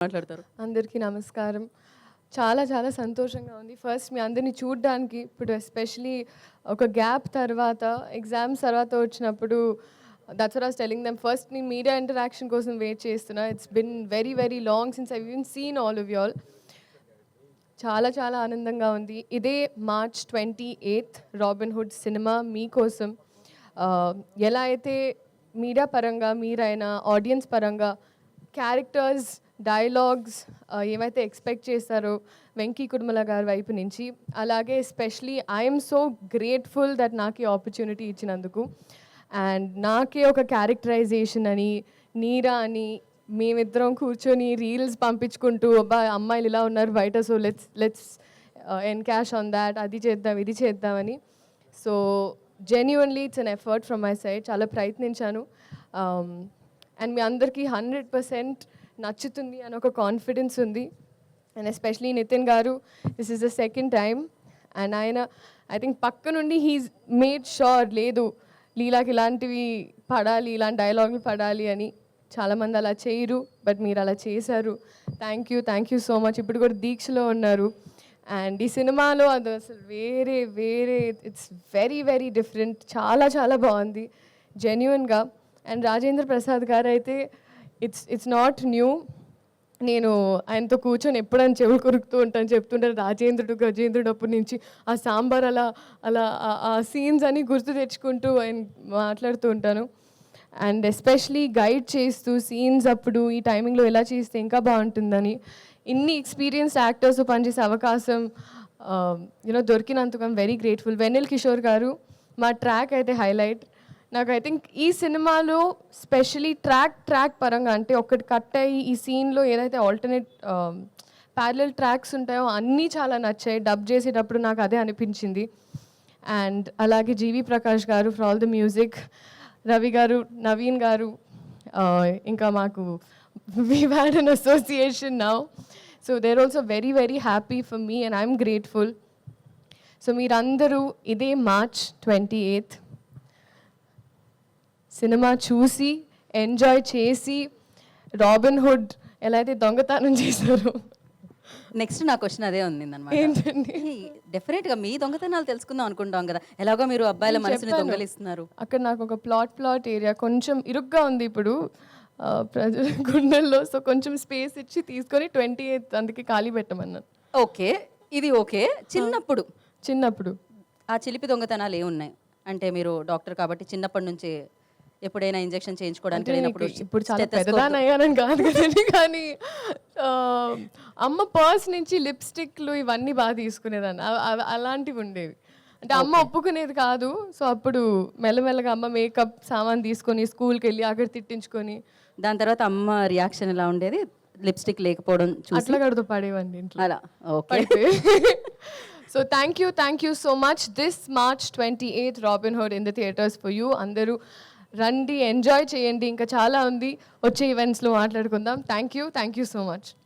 మాట్లాడతారు. అందరికీ నమస్కారం. చాలా చాలా సంతోషంగా ఉంది. ఫస్ట్ మీ అందరిని చూడ్డానికి ఇప్పుడు ఎస్పెషలీ ఒక గ్యాప్ తర్వాత ఎగ్జామ్స్ తర్వాత వచ్చినప్పుడు that's what I was telling them. First నేను మీడియా ఇంటరాక్షన్ కోసం వెయిట్ చేస్తున్నా. It's been very very long since I even seen all of you all. చాలా చాలా ఆనందంగా ఉంది. ఇదే March 28 రాబిన్హుడ్ సినిమా మీకోసం. ఎలా అయితే మీడియా పరంగా మీరైనా ఆడియన్స్ పరంగా క్యారెక్టర్స్ డైలాగ్స్ ఏమైతే ఎక్స్పెక్ట్ చేస్తారో వెంకీ కుడుమల గారి వైపు నుంచి, అలాగే especially I'm so grateful that నాకు ఈ ఆపర్చునిటీ ఇచ్చినందుకు. అండ్ నాకే ఒక క్యారెక్టరైజేషన్ అని నీరా అని మేమిద్దరం కూర్చొని రీల్స్ పంపించుకుంటూ అబ్బా అమ్మాయిలు ఇలా ఉన్నారు బయట, so let's encash on that, అది చేద్దాం ఇది చేద్దామని. So genuinely it's an effort from my side. చాలా ప్రయత్నించాను. అండ్ మీ అందరికీ 100% నచ్చుతుంది అని ఒక కాన్ఫిడెన్స్ ఉంది. అండ్ ఎస్పెషలీ నితిన్ గారు, this is the second time. And ఆయన ఐ థింక్ పక్క నుండి హీస్ మేడ్ షూర్ లేదు లీలాకి ఇలాంటివి పడాలి, ఇలాంటి డైలాగులు పడాలి అని. చాలామంది అలా చేయరు, బట్ మీరు అలా చేశారు. Thank you so much. ఇప్పుడు కూడా దీక్షలో ఉన్నారు. అండ్ ఈ సినిమాలో అది అసలు వేరే ఇట్స్ వెరీ వెరీ డిఫరెంట్. చాలా చాలా బాగుంది జెన్యున్గా. అండ్ రాజేంద్ర ప్రసాద్ గారు అయితే ఇట్స్ నాట్ న్యూ. నేను ఆయనతో కూర్చొని ఎప్పుడైనా చెవులు కొరుకుతూ ఉంటాను, చెప్తుంటాను గజేంద్రుడు అప్పటి నుంచి ఆ సాంబార్ అలా అలా ఆ సీన్స్ అని గుర్తు తెచ్చుకుంటూ ఆయన మాట్లాడుతూ ఉంటాను. అండ్ ఎస్పెషలీ గైడ్ చేస్తూ సీన్స్ అప్పుడు ఈ టైమింగ్లో ఎలా చేస్తే ఇంకా బాగుంటుందని, ఇన్ని ఎక్స్పీరియన్స్డ్ యాక్టర్స్ పనిచేసే అవకాశం దొరికినందుకు I'm very grateful. Vennela Kishore గారు మా ట్రాక్ అయితే హైలైట్. నాకు ఐ థింక్ ఈ సినిమాలో స్పెషలీ ట్రాక్ పరంగా అంటే ఒకటి కట్ అయ్యి ఈ సీన్లో ఏదైతే ఆల్టర్నేట్ ప్యారలల్ ట్రాక్స్ ఉంటాయో అన్నీ చాలా నచ్చాయి. డబ్ చేసేటప్పుడు నాకు అదే అనిపించింది. అండ్ అలాగే జీవి ప్రకాష్ గారు for all the music, Ravi గారు, నవీన్ గారు, ఇంకా మాకు we've had an association now. So they're also very very happy for me and I'm grateful. So మీరందరూ ఇదే March 28 సినిమా చూసి ఎంజాయ్ చేసి రాబిన్హుడ్ ఎలా అయితే దొంగతనం చేశారో. నెక్స్ట్ నా క్వశ్చన్ అదే ఉంది అనమాట. ఏంటండి? డెఫినెట్గా మీ దొంగతనాలు తెలుసుకుందాం అనుకుంటాం కదా, ఎలాగో మీరు అబ్బాయిల మనసుని దొంగలిస్తున్నారు. అక్కడ నాకు ఒక ప్లాట్ ఏరియా కొంచెం ఇరుగ్గా ఉంది ఇప్పుడు ప్రజల గుండెల్లో. సో కొంచెం స్పేస్ ఇచ్చి తీసుకొని 28 అందుకే ఖాళీ పెట్టమన్నాను. ఓకే, ఇది ఓకే. చిన్నప్పుడు ఆ చిలిపి దొంగతనాలు ఏమున్నాయి అంటే, మీరు డాక్టర్ కాబట్టి చిన్నప్పటి నుంచి ఎప్పుడైనా ఇంజెక్షన్ చేయించుకోవడానికి వెళ్ళినప్పుడు, ఇప్పుడు చాలా పెద్దదాన్ని అయ్యానని కాదు కదండి, కానీ అమ్మ పర్స్ నుంచి లిప్స్టిక్లు ఇవన్నీ బాగా తీసుకునేదాన్ని. అలాంటివి ఉండేవి. అంటే అమ్మ ఒప్పుకునేది కాదు. సో అప్పుడు మెల్లమెల్లగా అమ్మ మేకప్ సామాన్ తీసుకొని స్కూల్కి వెళ్ళి అక్కడ తిట్టించుకొని, దాని తర్వాత అమ్మ రియాక్షన్ ఎలా ఉండేది లిప్స్టిక్ లేకపోవడం అట్లా కడుతూ పడేవండి ఇంట్లో అలా. Okay. So thank you so much. This March 28 Robinhood in the theatres for you. అందరూ రండి, ఎంజాయ్ చేయండి. ఇంకా చాలా ఉంది, వచ్చే ఈవెంట్స్లో మాట్లాడుకుందాం. Thank you so much.